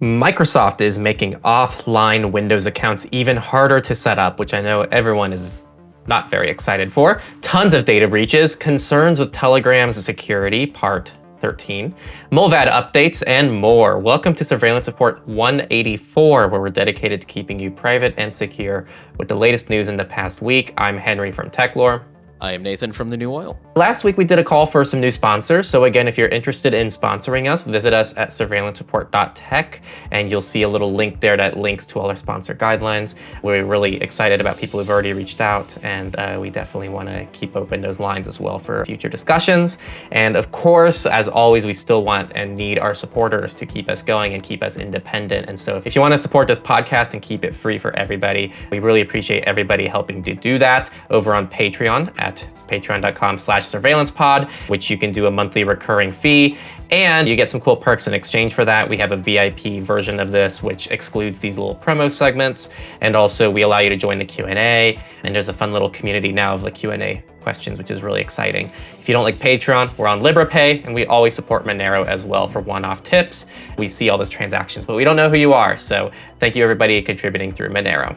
Microsoft is making offline Windows accounts even harder to set up, which I know everyone is not very excited for. Tons of data breaches, concerns with Telegram's security, part 13, Mulvad updates, and more. Welcome to Surveillance Report 184, where we're dedicated to keeping you private and secure with the latest news in the past week. I'm Henry from Techlore. I am Nathan from The New Oil. Last week we did a call for some new sponsors, so again, if you're interested in sponsoring us, visit us at surveillancereport.tech, and you'll see a little link there that links to all our sponsor guidelines. We're really excited about people who've already reached out, and we definitely want to keep open those lines as well for future discussions. And of course, as always, we still want and need our supporters to keep us going and keep us independent. And so if you want to support this podcast and keep it free for everybody, we really appreciate everybody helping to do that over on Patreon at patreon.com/surveillancepod, which you can do a monthly recurring fee. And you get some cool perks in exchange for that. We have a VIP version of this, which excludes these little promo segments. And also we allow you to join the Q&A. And there's a fun little community now of the Q&A questions, which is really exciting. If you don't like Patreon, we're on LibrePay, and we always support Monero as well for one-off tips. We see all those transactions, but we don't know who you are. So thank you everybody contributing through Monero.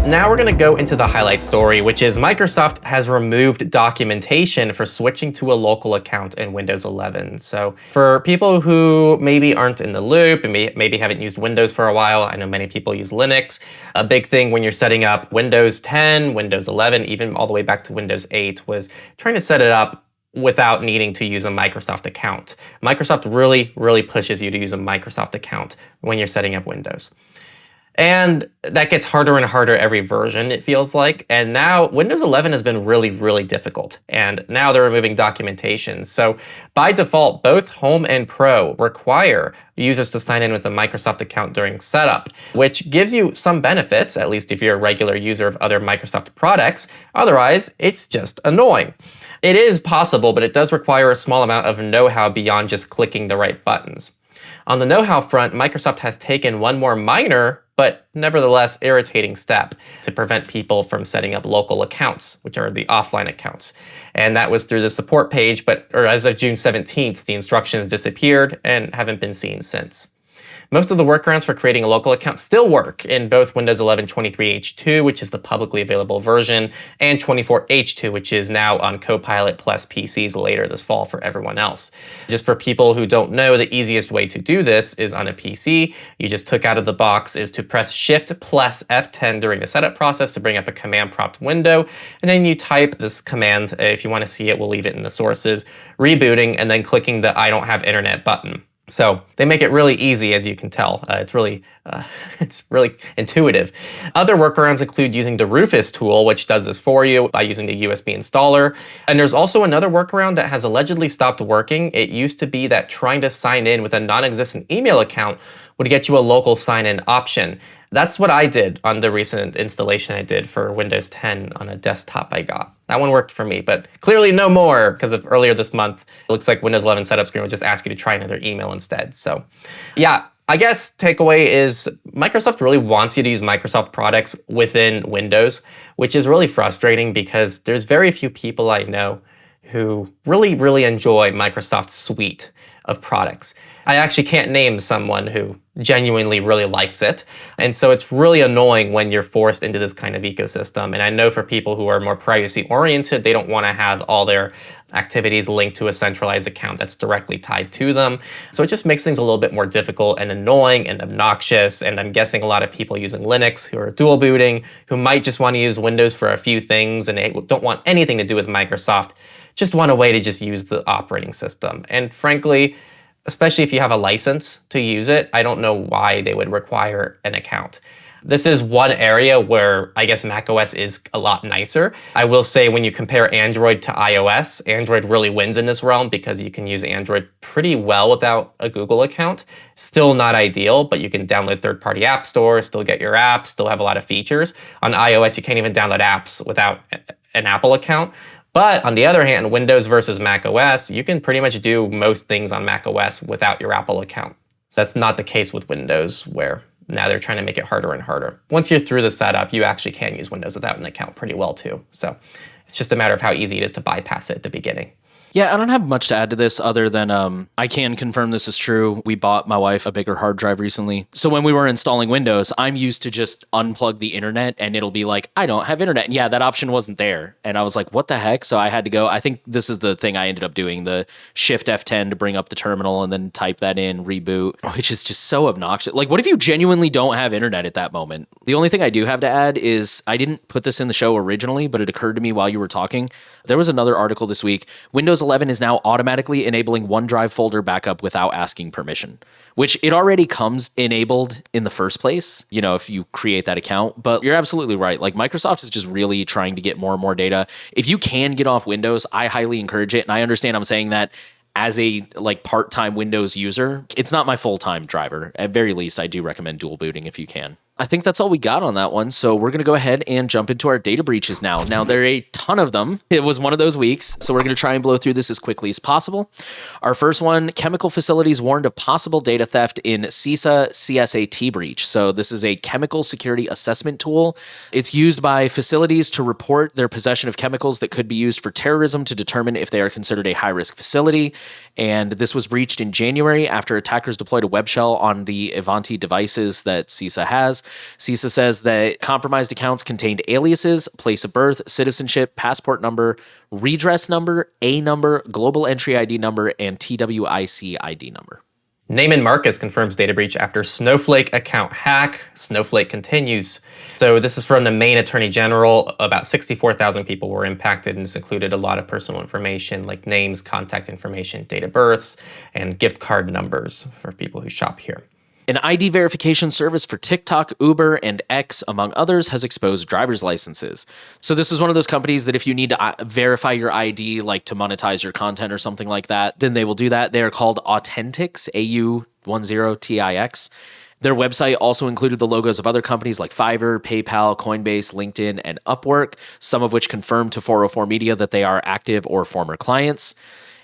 Now we're going to go into the highlight story, which is Microsoft has removed documentation for switching to a local account in Windows 11. So for people who maybe aren't in the loop and maybe haven't used Windows for a while, I know many people use Linux. A big thing when you're setting up Windows 10, Windows 11, even all the way back to Windows 8 was trying to set it up without needing to use a Microsoft account. Microsoft really pushes you to use a Microsoft account when you're setting up Windows. And that gets harder and harder every version, it feels like. And now Windows 11 has been really difficult. And now they're removing documentation. So by default, both Home and Pro require users to sign in with a Microsoft account during setup, which gives you some benefits, at least if you're a regular user of other Microsoft products. Otherwise, it's just annoying. It is possible, but it does require a small amount of know-how beyond just clicking the right buttons. On the know-how front, Microsoft has taken one more minor but nevertheless irritating step to prevent people from setting up local accounts, which are the offline accounts. And that was through the support page, or as of June 17th, the instructions disappeared and haven't been seen since. Most of the workarounds for creating a local account still work in both Windows 11 23H2, which is the publicly available version, and 24H2, which is now on Copilot plus PCs later this fall for everyone else. Just for people who don't know, the easiest way to do this is on a PC. You just took out of the box is to press Shift plus F10 during the setup process to bring up a command prompt window, and then you type this command. If you want to see it, we'll leave it in the sources, rebooting, and then clicking the I don't have internet button. So they make it really easy, as you can tell. It's really intuitive. Other workarounds include using the Rufus tool, which does this for you by using the USB installer. And there's also another workaround that has allegedly stopped working. It used to be that trying to sign in with a non-existent email account would get you a local sign-in option. That's what I did on the recent installation I did for Windows 10 on a desktop I got. That one worked for me, but clearly no more because of earlier this month. It looks like Windows 11 setup screen will just ask you to try another email instead. So yeah, I guess takeaway is Microsoft really wants you to use Microsoft products within Windows, which is really frustrating because there's very few people I know who really enjoy Microsoft's suite of products. I actually can't name someone who genuinely really likes it. And so it's really annoying when you're forced into this kind of ecosystem. And I know for people who are more privacy oriented, they don't want to have all their activities linked to a centralized account that's directly tied to them. So it just makes things a little bit more difficult and annoying and obnoxious. And I'm guessing a lot of people using Linux who are dual booting, who might just want to use Windows for a few things and they don't want anything to do with Microsoft, just want a way to just use the operating system. And frankly, especially if you have a license to use it, I don't know why they would require an account. This is one area where I guess macOS is a lot nicer. I will say when you compare Android to iOS, Android really wins in this realm because you can use Android pretty well without a Google account. Still not ideal, but you can download third-party app stores, still get your apps, still have a lot of features. On iOS, you can't even download apps without an Apple account. But on the other hand, Windows versus macOS, you can pretty much do most things on macOS without your Apple account. So that's not the case with Windows, where now they're trying to make it harder and harder. Once you're through the setup, you actually can use Windows without an account pretty well too. So it's just a matter of how easy it is to bypass it at the beginning. Yeah, I don't have much to add to this other than I can confirm this is true. We bought my wife a bigger hard drive recently. So when we were installing Windows, I'm used to just unplug the internet and it'll be like, I don't have internet. And yeah, that option wasn't there. And I was like, what the heck? So I had to go. I think this is the thing I ended up doing, the Shift F10 to bring up the terminal and then type that in, reboot, which is just so obnoxious. Like, what if you genuinely don't have internet at that moment? The only thing I do have to add is I didn't put this in the show originally, but it occurred to me while you were talking. There was another article this week. Windows 11 is now automatically enabling OneDrive folder backup without asking permission, which it already comes enabled in the first place, you know, if you create that account. But you're absolutely right. Like, Microsoft is just really trying to get more and more data. If you can get off Windows, I highly encourage it. And I understand I'm saying that as a like part-time Windows user. It's not my full-time driver. At very least, I do recommend dual booting if you can. I think that's all we got on that one. So we're going to go ahead and jump into our data breaches now. Now, there are a ton of them. It was one of those weeks, so we're going to try and blow through this as quickly as possible. Our first one, chemical facilities warned of possible data theft in CISA CSAT breach. So this is a chemical security assessment tool. It's used by facilities to report their possession of chemicals that could be used for terrorism to determine if they are considered a high-risk facility. And this was breached in January after attackers deployed a web shell on the Ivanti devices that CISA has. CISA says that compromised accounts contained aliases, place of birth, citizenship, passport number, redress number, A number, global entry ID number, and TWIC ID number. Neiman Marcus confirms data breach after Snowflake account hack. Snowflake continues. So this is from the Maine Attorney General. About 64,000 people were impacted, and this included a lot of personal information like names, contact information, date of births, and gift card numbers for people who shop here. An ID verification service for TikTok, Uber, and X, among others, has exposed driver's licenses. So this is one of those companies that if you need to verify your ID, like to monetize your content or something like that, then they will do that. They are called Authentix, AU10TIX. Their website also included the logos of other companies like Fiverr, PayPal, Coinbase, LinkedIn, and Upwork, some of which confirmed to 404 Media that they are active or former clients.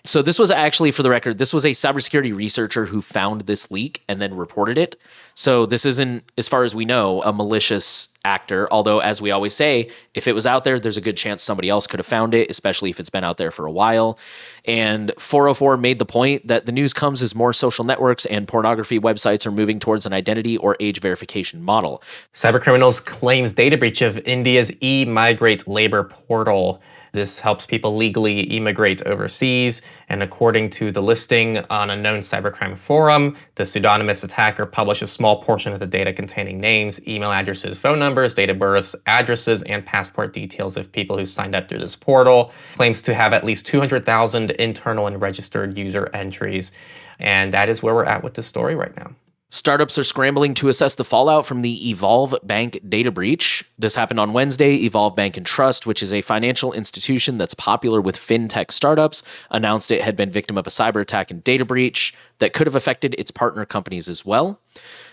So this was actually, for the record, this was a cybersecurity researcher who found this leak and then reported it. So this isn't, as far as we know, a malicious actor. Although, as we always say, if it was out there, there's a good chance somebody else could have found it, especially if it's been out there for a while. And 404 made the point that the news comes as more social networks and pornography websites are moving towards an identity or age verification model. Cybercriminals claims data breach of India's e-migrate labor portal. This helps people legally immigrate overseas, and according to the listing on a known cybercrime forum, the pseudonymous attacker published a small portion of the data containing names, email addresses, phone numbers, date of births, addresses, and passport details of people who signed up through this portal. Claims to have at least 200,000 internal and registered user entries, and that is where we're at with this story right now. Startups are scrambling to assess the fallout from the Evolve Bank data breach. This happened on Wednesday. Evolve Bank and Trust, which is a financial institution that's popular with fintech startups, announced it had been victim of a cyber attack and data breach that could have affected its partner companies as well.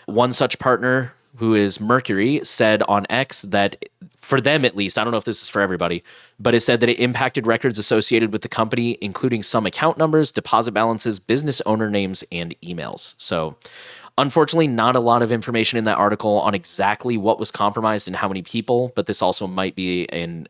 One such partner, who is Mercury, said on X that, for them at least, I don't know if this is for everybody, but it said that it impacted records associated with the company, including some account numbers, deposit balances, business owner names, and emails. So unfortunately, not a lot of information in that article on exactly what was compromised and how many people, but this also might be an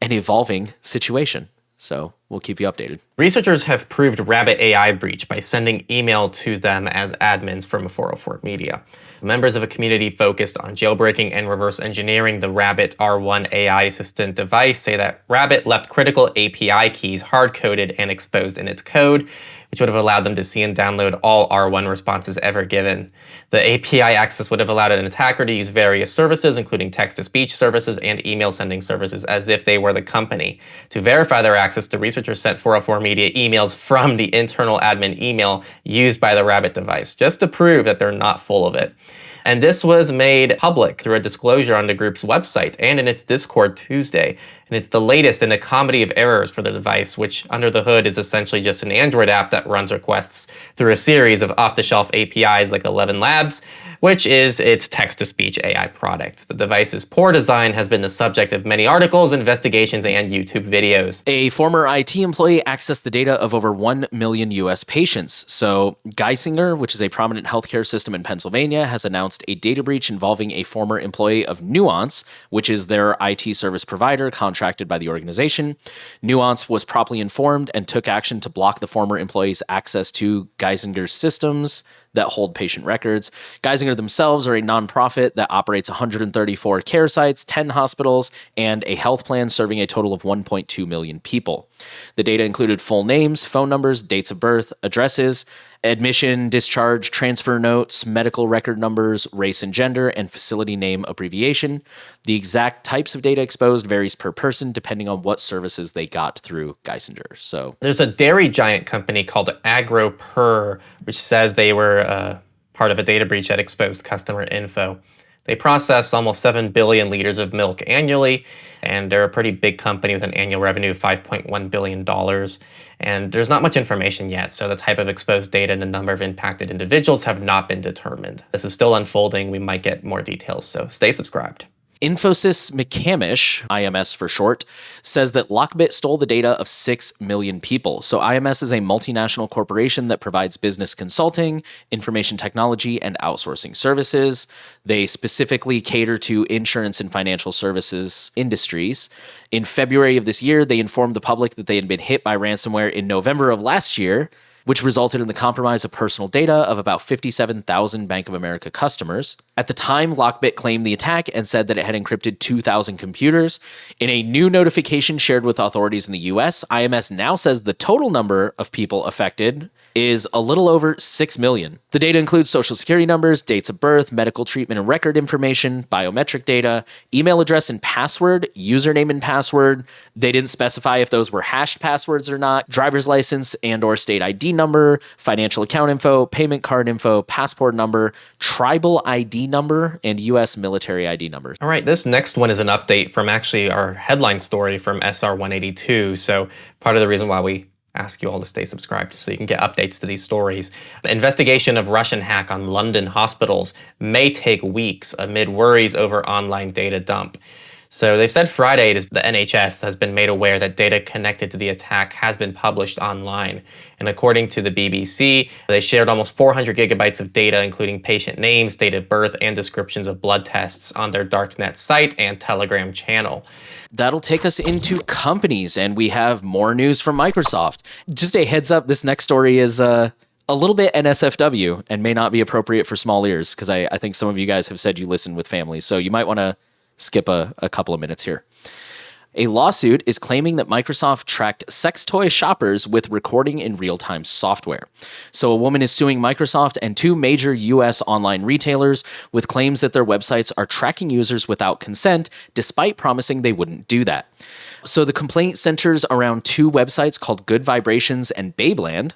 evolving situation. So we'll keep you updated. Researchers have proved Rabbit AI breach by sending email to them as admins from 404 Media. Members of a community focused on jailbreaking and reverse engineering the Rabbit R1 AI assistant device say that Rabbit left critical API keys hard-coded and exposed in its code, which would have allowed them to see and download all R1 responses ever given. The API access would have allowed an attacker to use various services, including text-to-speech services and email sending services, as if they were the company. To verify their access, the researchers sent 404 Media emails from the internal admin email used by the Rabbit device, just to prove that they're not full of it. And this was made public through a disclosure on the group's website and in its Discord Tuesday. And it's the latest in a comedy of errors for the device, which under the hood is essentially just an Android app that runs requests through a series of off-the-shelf APIs like 11 Labs, which is its text-to-speech AI product. The device's poor design has been the subject of many articles, investigations, and YouTube videos. A former IT employee accessed the data of over 1 million US patients. So Geisinger, which is a prominent healthcare system in Pennsylvania, has announced a data breach involving a former employee of Nuance, which is their IT service provider contracted by the organization. Nuance was promptly informed and took action to block the former employee's access to Geisinger's systems that hold patient records. Geisinger themselves are a nonprofit that operates 134 care sites, 10 hospitals, and a health plan serving a total of 1.2 million people. The data included full names, phone numbers, dates of birth, addresses, admission, discharge, transfer notes, medical record numbers, race and gender, and facility name abbreviation. The exact types of data exposed varies per person depending on what services they got through Geisinger. So there's a dairy giant company called AgroPur, which says they were part of a data breach that exposed customer info. They process almost 7 billion liters of milk annually, and they're a pretty big company with an annual revenue of $5.1 billion. And there's not much information yet, so the type of exposed data and the number of impacted individuals have not been determined. This is still unfolding. We might get more details, so stay subscribed. Infosys McCamish, IMS for short, says that Lockbit stole the data of 6 million people. So IMS is a multinational corporation that provides business consulting, information technology, and outsourcing services. They specifically cater to insurance and financial services industries. In February of this year, they informed the public that they had been hit by ransomware in November of last year, which resulted in the compromise of personal data of about 57,000 Bank of America customers. At the time, Lockbit claimed the attack and said that it had encrypted 2,000 computers. In a new notification shared with authorities in the US, IMS now says the total number of people affected is a little over 6 million. The data includes social security numbers, dates of birth, medical treatment and record information, biometric data, email address and password, username and password. They didn't specify if those were hashed passwords or not, driver's license and or state ID number, financial account info, payment card info, passport number, tribal ID number, and US military ID number. All right, this next one is an update from actually our headline story from SR 182. So part of the reason why we ask you all to stay subscribed so you can get updates to these stories. The investigation of Russian hack on London hospitals may take weeks amid worries over online data dump. So they said Friday the NHS has been made aware that data connected to the attack has been published online. And according to the BBC, they shared almost 400 gigabytes of data, including patient names, date of birth, and descriptions of blood tests on their darknet site and Telegram channel. That'll take us into companies, and we have more news from Microsoft. Just a heads up, this next story is a little bit NSFW and may not be appropriate for small ears, because I think some of you guys have said you listen with families, so you might want to skip a couple of minutes here. A lawsuit is claiming that Microsoft tracked sex toy shoppers with recording in real-time software. So a woman is suing Microsoft and two major US online retailers with claims that their websites are tracking users without consent, despite promising they wouldn't do that. So the complaint centers around two websites called Good Vibrations and Babeland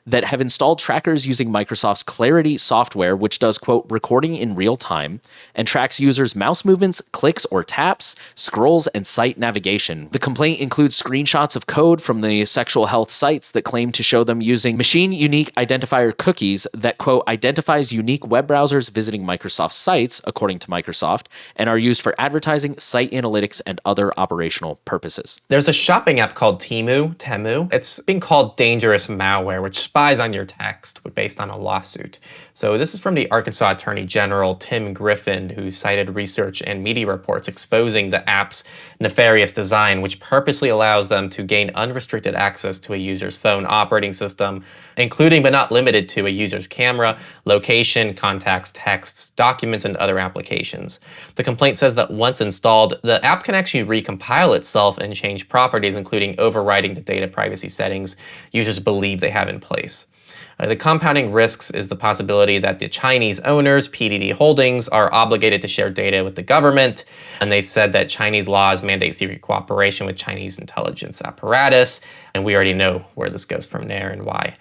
that have installed trackers using Microsoft's Clarity software, which does, quote, recording in real time and tracks users' mouse movements, clicks or taps, scrolls, and site navigation. The complaint includes screenshots of code from the sexual health sites that claim to show them using machine unique identifier cookies that, quote, identifies unique web browsers visiting Microsoft sites, according to Microsoft, and are used for advertising, site analytics, and other operational purposes. There's a shopping app called Temu. It's being called dangerous malware, which spies on your text based on a lawsuit. So this is from the Arkansas Attorney General Tim Griffin, who cited research and media reports exposing the app's nefarious design, which purposely allows them to gain unrestricted access to a user's phone operating system, including but not limited to a user's camera, location, contacts, texts, documents, and other applications. The complaint says that once installed, the app can actually recompile itself and change properties, including overriding the data privacy settings users believe they have in place. The compounding risks is the possibility that the Chinese owners, PDD Holdings, are obligated to share data with the government, and they said that Chinese laws mandate secret cooperation with Chinese intelligence apparatus, and we already know where this goes from there and why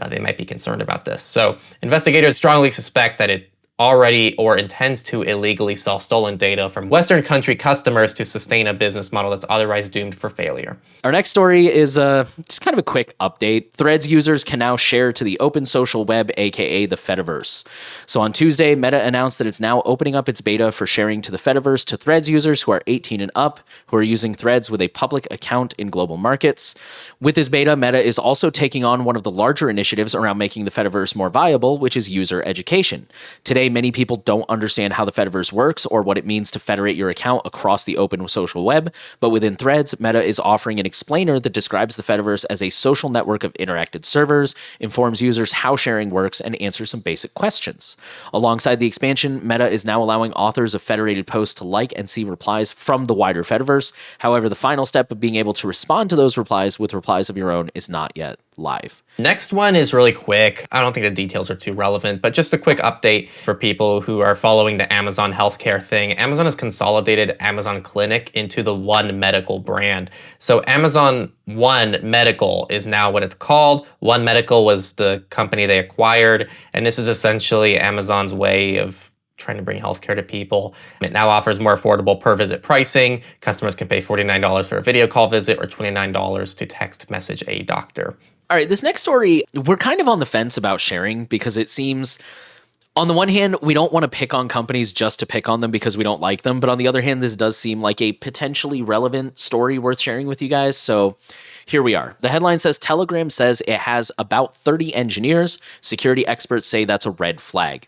they might be concerned about this. So investigators strongly suspect that it already or intends to illegally sell stolen data from Western country customers to sustain a business model that's otherwise doomed for failure. Our next story is just kind of a quick update. Threads users can now share to the open social web, aka the Fediverse. So on Tuesday, Meta announced that it's now opening up its beta for sharing to the Fediverse to Threads users who are 18 and up, who are using Threads with a public account in global markets. With this beta, Meta is also taking on one of the larger initiatives around making the Fediverse more viable, which is user education. Today, many people don't understand how the Fediverse works or what it means to federate your account across the open social web, but within Threads, Meta is offering an explainer that describes the Fediverse as a social network of interactive servers, informs users how sharing works, and answers some basic questions. Alongside the expansion, Meta is now allowing authors of federated posts to like and see replies from the wider Fediverse. However, the final step of being able to respond to those replies with replies of your own is not yet live. Next one is really quick. I don't think the details are too relevant, but just a quick update for people who are following the Amazon healthcare thing. Amazon has consolidated Amazon Clinic into the One Medical brand. So Amazon One Medical is now what it's called. One Medical was the company they acquired, and this is essentially Amazon's way of trying to bring healthcare to people. It now offers more affordable per visit pricing. Customers can pay $49 for a video call visit or $29 to text message a doctor. All right, this next story, we're kind of on the fence about sharing because it seems, on the one hand, we don't want to pick on companies just to pick on them because we don't like them. But on the other hand, this does seem like a potentially relevant story worth sharing with you guys. So here we are. The headline says Telegram says it has about 30 engineers. Security experts say that's a red flag.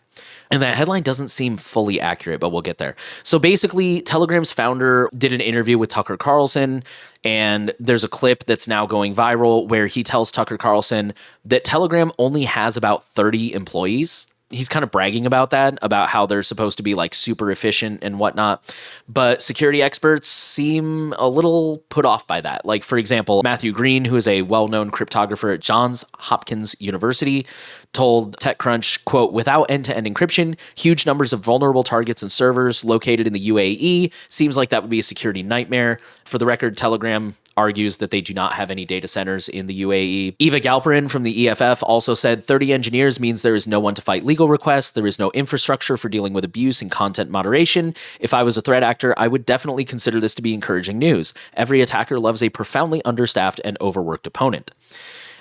And that headline doesn't seem fully accurate, but we'll get there. So basically, Telegram's founder did an interview with Tucker Carlson, and there's a clip that's now going viral where he tells Tucker Carlson that Telegram only has about 30 employees. He's kind of bragging about that, about how they're supposed to be like super efficient and whatnot. But security experts seem a little put off by that. Like, for example, Matthew Green, who is a well-known cryptographer at Johns Hopkins University, told TechCrunch, quote, without end-to-end encryption, huge numbers of vulnerable targets and servers located in the UAE seems like that would be a security nightmare. For the record, Telegram argues that they do not have any data centers in the UAE. Eva Galperin from the EFF also said 30 engineers means there is no one to fight legal requests. There is no infrastructure for dealing with abuse and content moderation. If I was a threat actor, I would definitely consider this to be encouraging news. Every attacker loves a profoundly understaffed and overworked opponent.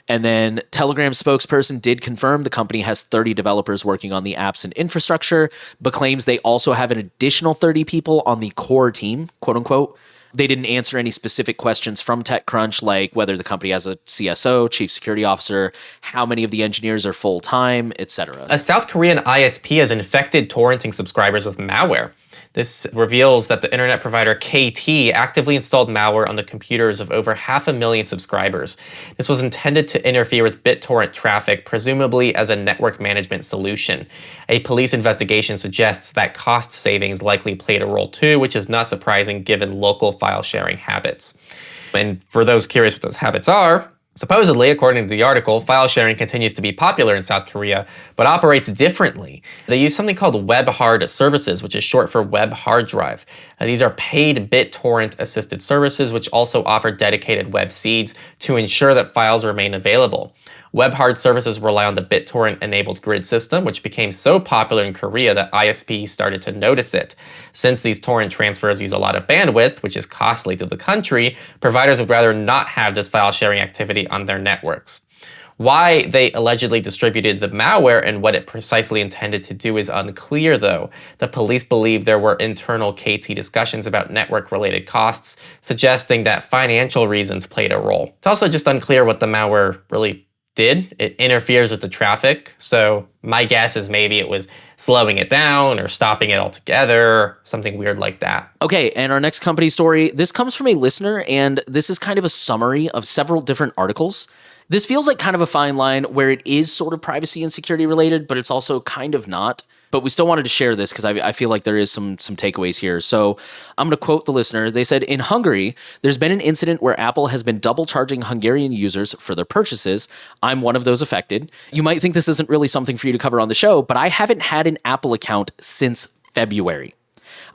And then Telegram's spokesperson did confirm the company has 30 developers working on the apps and infrastructure, but claims they also have an additional 30 people on the core team, quote unquote. They didn't answer any specific questions from TechCrunch, like whether the company has a CSO, chief security officer, how many of the engineers are full-time, etc. A South Korean ISP has infected torrenting subscribers with malware. This reveals that the internet provider KT actively installed malware on the computers of over 500,000 subscribers. This was intended to interfere with BitTorrent traffic, presumably as a network management solution. A police investigation suggests that cost savings likely played a role too, which is not surprising given local file sharing habits. And for those curious what those habits are, supposedly, according to the article, file sharing continues to be popular in South Korea, but operates differently. They use something called web hard services, which is short for web hard drive. These are paid BitTorrent assisted services, which also offer dedicated web seeds to ensure that files remain available. Web hard services rely on the BitTorrent enabled grid system, which became so popular in Korea that ISPs started to notice it. Since these torrent transfers use a lot of bandwidth, which is costly to the country, providers would rather not have this file sharing activity on their networks. Why they allegedly distributed the malware and what it precisely intended to do is unclear, though. The police believe there were internal KT discussions about network-related costs, suggesting that financial reasons played a role. It's also just unclear what the malware really did. It interferes with the traffic, so my guess is maybe it was slowing it down or stopping it altogether, something weird like that. Okay, and our next company story, this comes from a listener, and this is kind of a summary of several different articles. This feels like kind of a fine line where it is sort of privacy and security related, but it's also kind of not. But we still wanted to share this because I feel like there is some takeaways here. So I'm going to quote the listener. They said, in Hungary, there's been an incident where Apple has been double charging Hungarian users for their purchases. I'm one of those affected. You might think this isn't really something for you to cover on the show, but I haven't had an Apple account since February.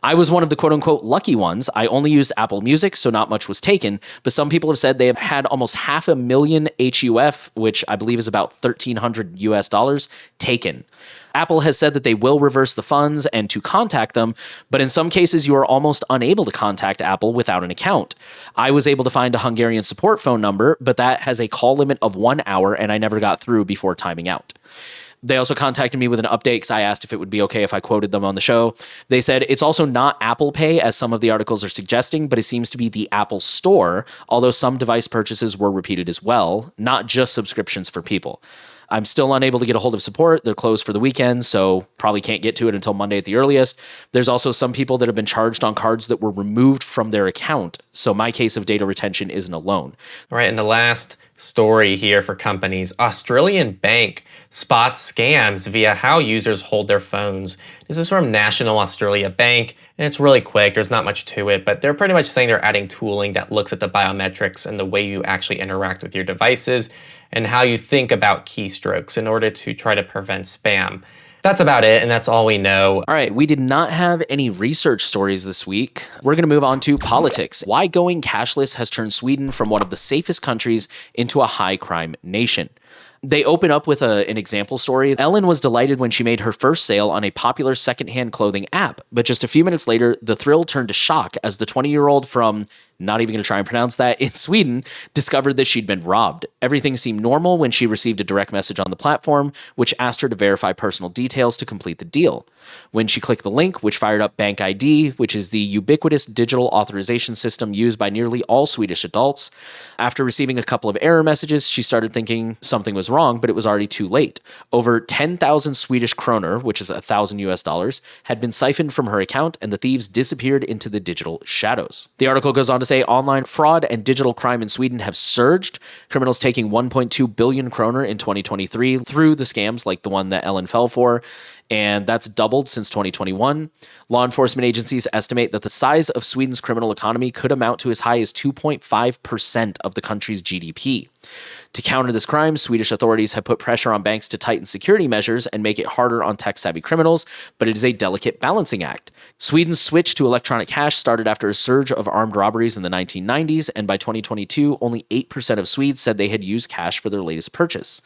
I was one of the quote unquote lucky ones. I only used Apple Music, so not much was taken. But some people have said they have had almost 500,000 HUF, which I believe is about 1,300 US dollars, taken. Apple has said that they will reverse the funds and to contact them, but in some cases you are almost unable to contact Apple without an account. I was able to find a Hungarian support phone number, but that has a call limit of 1 hour and I never got through before timing out. They also contacted me with an update because I asked if it would be okay if I quoted them on the show. They said it's also not Apple Pay, as some of the articles are suggesting, but it seems to be the Apple Store, although some device purchases were repeated as well, not just subscriptions for people. I'm still unable to get a hold of support. They're closed for the weekend, so probably can't get to it until Monday at the earliest. There's also some people that have been charged on cards that were removed from their account, so my case of data retention isn't alone. All right, and the last story here for companies. Australian bank spots scams via how users hold their phones. This is from National Australia Bank, and it's really quick. There's not much to it, but they're pretty much saying they're adding tooling that looks at the biometrics and the way you actually interact with your devices and how you think about keystrokes in order to try to prevent spam. That's about it, and that's all we know. All right, we did not have any research stories this week. We're going to move on to politics. Why going cashless has turned Sweden from one of the safest countries into a high crime nation. They open up with an example story. Ellen was delighted when she made her first sale on a popular secondhand clothing app, but just a few minutes later, the thrill turned to shock as the 20-year-old from, not even going to try and pronounce that, in Sweden, discovered that she'd been robbed. Everything seemed normal when she received a direct message on the platform, which asked her to verify personal details to complete the deal. When she clicked the link, which fired up Bank ID, which is the ubiquitous digital authorization system used by nearly all Swedish adults, after receiving a couple of error messages, she started thinking something was wrong, but it was already too late. Over 10,000 Swedish kroner, which is 1,000 US dollars, had been siphoned from her account, and the thieves disappeared into the digital shadows. The article goes on to say online fraud and digital crime in Sweden have surged, criminals taking 1.2 billion kroner in 2023 through the scams like the one that Ellen fell for, and that's doubled since 2021. Law enforcement agencies estimate that the size of Sweden's criminal economy could amount to as high as 2.5% of the country's GDP. To counter this crime, Swedish authorities have put pressure on banks to tighten security measures and make it harder on tech-savvy criminals, but it is a delicate balancing act. Sweden's switch to electronic cash started after a surge of armed robberies in the 1990s, and by 2022, only 8% of Swedes said they had used cash for their latest purchase.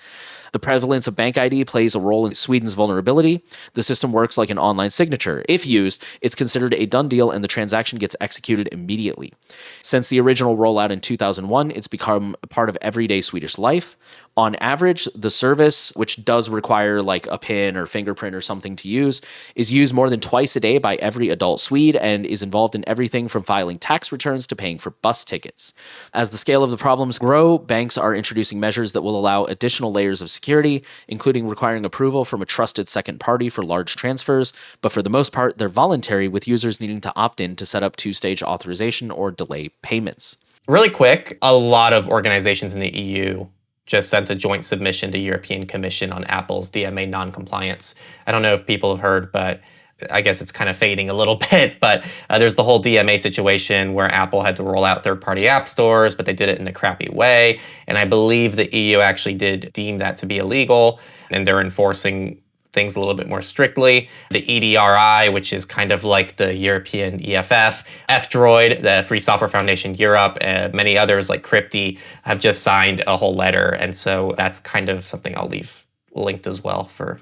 The prevalence of Bank ID plays a role in Sweden's vulnerability. The system works like an online signature. If used, it's considered a done deal and the transaction gets executed immediately. Since the original rollout in 2001, it's become a part of everyday Swedish life. On average, the service, which does require like a PIN or fingerprint or something to use, is used more than twice a day by every adult Swede and is involved in everything from filing tax returns to paying for bus tickets. As the scale of the problems grow, banks are introducing measures that will allow additional layers of security, including requiring approval from a trusted second party for large transfers, but for the most part, they're voluntary, with users needing to opt in to set up two-stage authorization or delay payments. Really quick, a lot of organizations in the EU just sent a joint submission to European Commission on Apple's DMA non-compliance. I don't know if people have heard, but I guess it's kind of fading a little bit, but there's the whole DMA situation where Apple had to roll out third-party app stores, but they did it in a crappy way. And I believe the EU actually did deem that to be illegal, and they're enforcing things a little bit more strictly. The EDRI, which is kind of like the European EFF, F-Droid, the Free Software Foundation Europe, many others like Crypty have just signed a whole letter. And so that's kind of something I'll leave linked as well for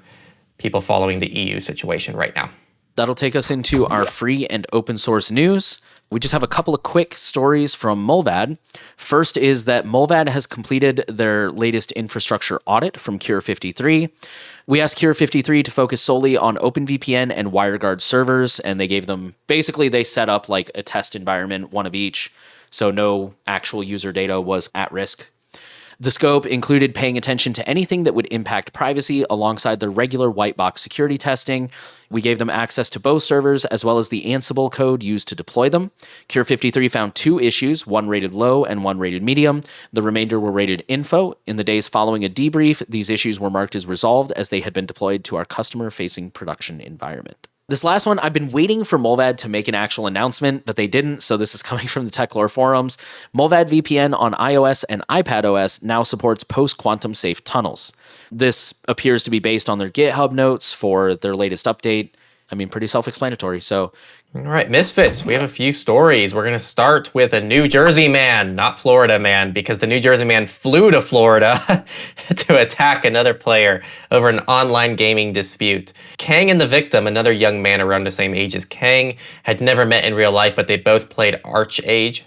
people following the EU situation right now. That'll take us into our free and open source news. We just have a couple of quick stories from Mullvad. First is that Mullvad has completed their latest infrastructure audit from Cure 53. We asked Cure 53 to focus solely on OpenVPN and WireGuard servers, and they gave them, basically they set up like a test environment, one of each, so no actual user data was at risk. The scope included paying attention to anything that would impact privacy alongside the regular white box security testing. We gave them access to both servers as well as the Ansible code used to deploy them. Cure 53 found 2 issues, one rated low and one rated medium. The remainder were rated info. In the days following a debrief, these issues were marked as resolved as they had been deployed to our customer-facing production environment. This last one, I've been waiting for Mullvad to make an actual announcement, but they didn't, so this is coming from the Techlore forums. Mullvad VPN on iOS and iPadOS now supports post-quantum safe tunnels. This appears to be based on their GitHub notes for their latest update. I mean, pretty self-explanatory. So All right, Misfits, we have a few stories. We're going to start with a New Jersey man, not Florida man, because the New Jersey man flew to Florida to attack another player over an online gaming dispute. Kang and the victim, another young man around the same age as Kang, had never met in real life, but they both played Arcade,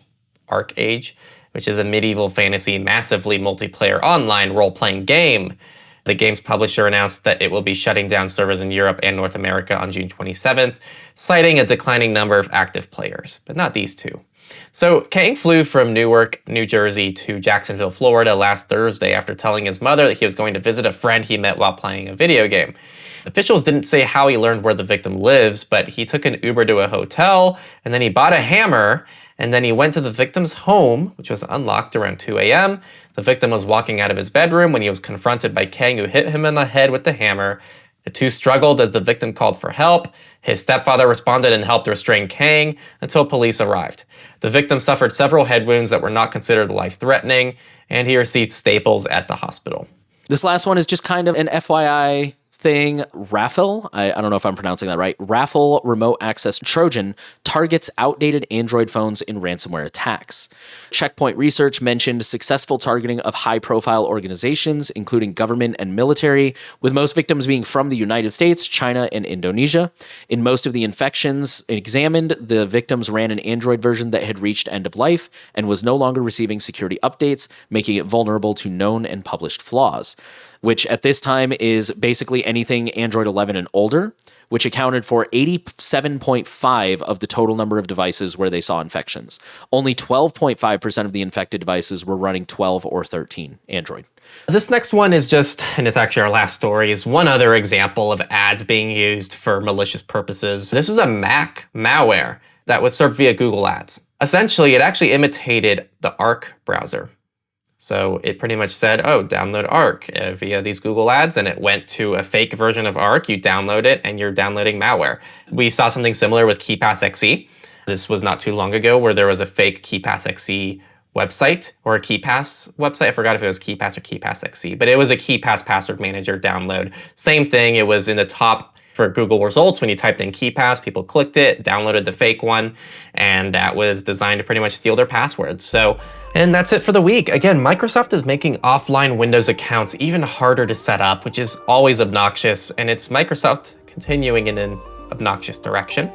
which is a medieval fantasy, massively multiplayer online role-playing game. The game's publisher announced that it will be shutting down servers in Europe and North America on June 27th, citing a declining number of active players, but not these two. So Kang flew from Newark, New Jersey to Jacksonville, Florida last Thursday after telling his mother that he was going to visit a friend he met while playing a video game. Officials didn't say how he learned where the victim lives, but he took an Uber to a hotel, and then he bought a hammer, and then he went to the victim's home, which was unlocked around 2 a.m. The victim was walking out of his bedroom when he was confronted by Kang, who hit him in the head with the hammer. The two struggled as the victim called for help. His stepfather responded and helped restrain Kang until police arrived. The victim suffered several head wounds that were not considered life-threatening, and he received staples at the hospital. This last one is just kind of an FYI thing. Raffle, I don't know if I'm pronouncing that right. Raffle remote access Trojan targets outdated Android phones in ransomware attacks. Checkpoint Research mentioned successful targeting of high-profile organizations, including government and military, with most victims being from the United States, China, and Indonesia. In most of the infections examined, the victims ran an Android version that had reached end of life and was no longer receiving security updates, making it vulnerable to known and published flaws, which at this time is basically anything Android 11 and older, which accounted for 87.5% of the total number of devices where they saw infections. Only 12.5% of the infected devices were running 12 or 13 Android. This next one is just, and it's actually our last story, is one other example of ads being used for malicious purposes. This is a Mac malware that was served via Google Ads. Essentially, it actually imitated the Arc browser. So it pretty much said, oh, download Arc via these Google Ads, and it went to a fake version of Arc. You download it, and you're downloading malware. We saw something similar with KeePassXE. This was not too long ago where there was a fake KeePassXE website or a KeePass website. I forgot if it was KeePass or KeePassXE, but it was a KeePass password manager download. Same thing, it was in the top for Google results. When you typed in KeePass, people clicked it, downloaded the fake one, and that was designed to pretty much steal their passwords. And that's it for the week. Again, Microsoft is making offline Windows accounts even harder to set up, which is always obnoxious, and it's Microsoft continuing in an obnoxious direction.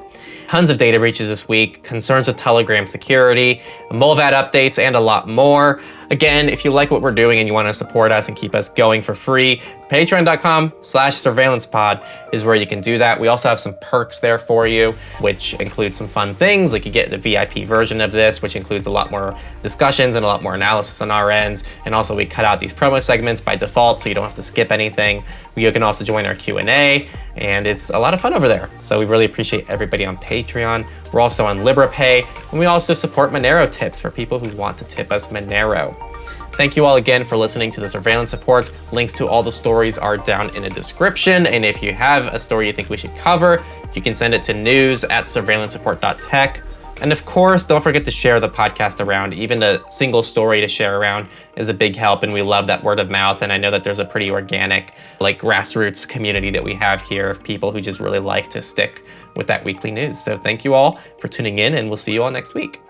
Tons of data breaches this week, concerns with Telegram security, Molvat updates, and a lot more. Again, if you like what we're doing and you want to support us and keep us going for free, patreon.com/surveillancepod is where you can do that. We also have some perks there for you, which include some fun things, like you get the VIP version of this, which includes a lot more discussions and a lot more analysis on our ends. And also we cut out these promo segments by default, so you don't have to skip anything. You can also join our Q&A, and it's a lot of fun over there. So we really appreciate everybody on Patreon. We're also on LibrePay, and we also support Monero tips for people who want to tip us Monero. Thank you all again for listening to the Surveillance Report. Links to all the stories are down in the description, and if you have a story you think we should cover, you can send it to news@surveillancereport.tech. And of course, don't forget to share the podcast around. Even a single story to share around is a big help, and we love that word of mouth. And I know that there's a pretty organic, like grassroots community that we have here of people who just really like to stick with that weekly news. So thank you all for tuning in, and we'll see you all next week.